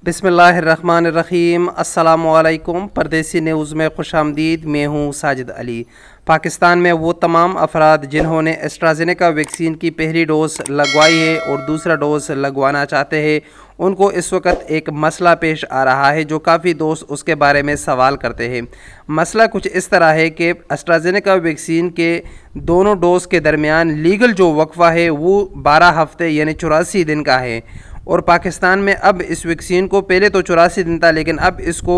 बिस्मिल्लाहिर्रहमानिर्रहीम। अस्सलामुअलैकुम। परदेसी न्यूज़ में खुशामदीद। मैं हूँ साजिद अली। पाकिस्तान में वो तमाम अफराद जिन्होंने एस्ट्राज़ेनेका वैक्सीन की पहली डोज़ लगवाई है और दूसरा डोज़ लगवाना चाहते हैं, उनको इस वक्त एक मसला पेश आ रहा है जो काफ़ी दोस्त उसके बारे में सवाल करते हैं। मसला कुछ इस तरह है कि एस्ट्राज़ेनेका वैक्सीन के दोनों डोज़ के दरमियान लीगल जो वक्फ़ा है वो 12 हफ्ते यानी 84 दिन का है, और पाकिस्तान में अब इस वैक्सीन को पहले तो 84 दिन था, लेकिन अब इसको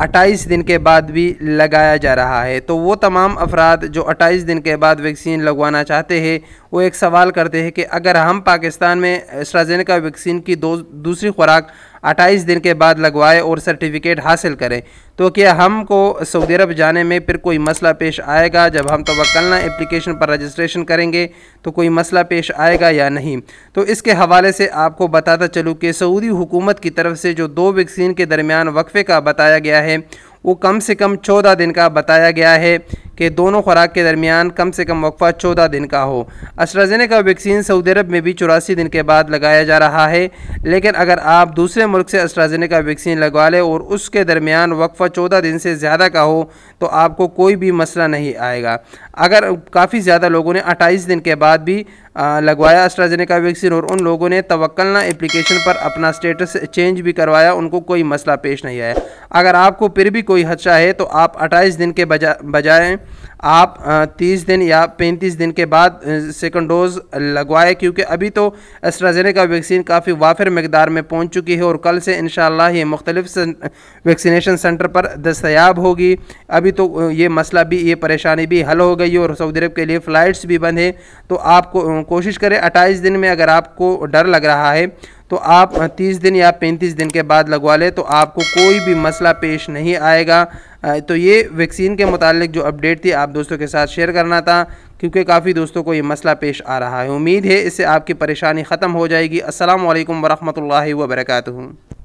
28 दिन के बाद भी लगाया जा रहा है। तो वो तमाम अफराद जो 28 दिन के बाद वैक्सीन लगवाना चाहते हैं वो एक सवाल करते हैं कि अगर हम पाकिस्तान में एस्ट्राज़ेनेका वैक्सीन की दूसरी खुराक 28 दिन के बाद लगवाए और सर्टिफिकेट हासिल करें तो क्या हमको सऊदी अरब जाने में फिर कोई मसला पेश आएगा? जब हम तवक्कलना एप्लीकेशन पर रजिस्ट्रेशन करेंगे तो कोई मसला पेश आएगा या नहीं? तो इसके हवाले से आपको बताता चलूँ कि सऊदी हुकूमत की तरफ से जो दो वैक्सीन के दरमियान वक्फे का बताया गया है वो कम से कम 14 दिन का बताया गया है कि दोनों खुराक के दरमियान कम से कम वक्फा 14 दिन का हो। एस्ट्राज़ेनेका वैक्सीन सऊदी अरब में भी 84 दिन के बाद लगाया जा रहा है, लेकिन अगर आप दूसरे मुल्क से एस्ट्राज़ेनेका वैक्सीन लगवा लें और उसके दरमियान वक्फा 14 दिन से ज़्यादा का हो तो आपको कोई भी मसला नहीं आएगा। अगर काफ़ी ज़्यादा लोगों ने 28 दिन के बाद भी लगवाया एस्ट्राज़ेनेका वैक्सीन और उन लोगों ने तवक्कलना एप्लीकेशन पर अपना स्टेटस चेंज भी करवाया, उनको कोई मसला पेश नहीं आया। अगर आपको फिर भी कोई खदशा है तो आप 28 दिन के बजाय आप 30 दिन या 35 दिन के बाद सेकंड डोज़ लगवाए, क्योंकि अभी तो एस्ट्राज़ेनेका वैक्सीन काफ़ी वाफिर मकदार में पहुंच चुकी है और कल से इंशाअल्लाह ये मुख्तलिफ वैक्सीनेशन सेंटर पर दस्तयाब होगी। अभी तो ये मसला भी, ये परेशानी भी हल हो गई है और सऊदी अरब के लिए फ़्लाइट्स भी बंद है। तो आपको कोशिश करें 28 दिन में, अगर आपको डर लग रहा है तो आप 30 दिन या 35 दिन के बाद लगवा लें तो आपको कोई भी मसला पेश नहीं आएगा। तो ये वैक्सीन के मुतालिक जो अपडेट थी आप दोस्तों के साथ शेयर करना था, क्योंकि काफ़ी दोस्तों को ये मसला पेश आ रहा है। उम्मीद है इससे आपकी परेशानी ख़त्म हो जाएगी। अस्सलामु अलैकुम वरहमतुल्लाहि वबरकातुहू।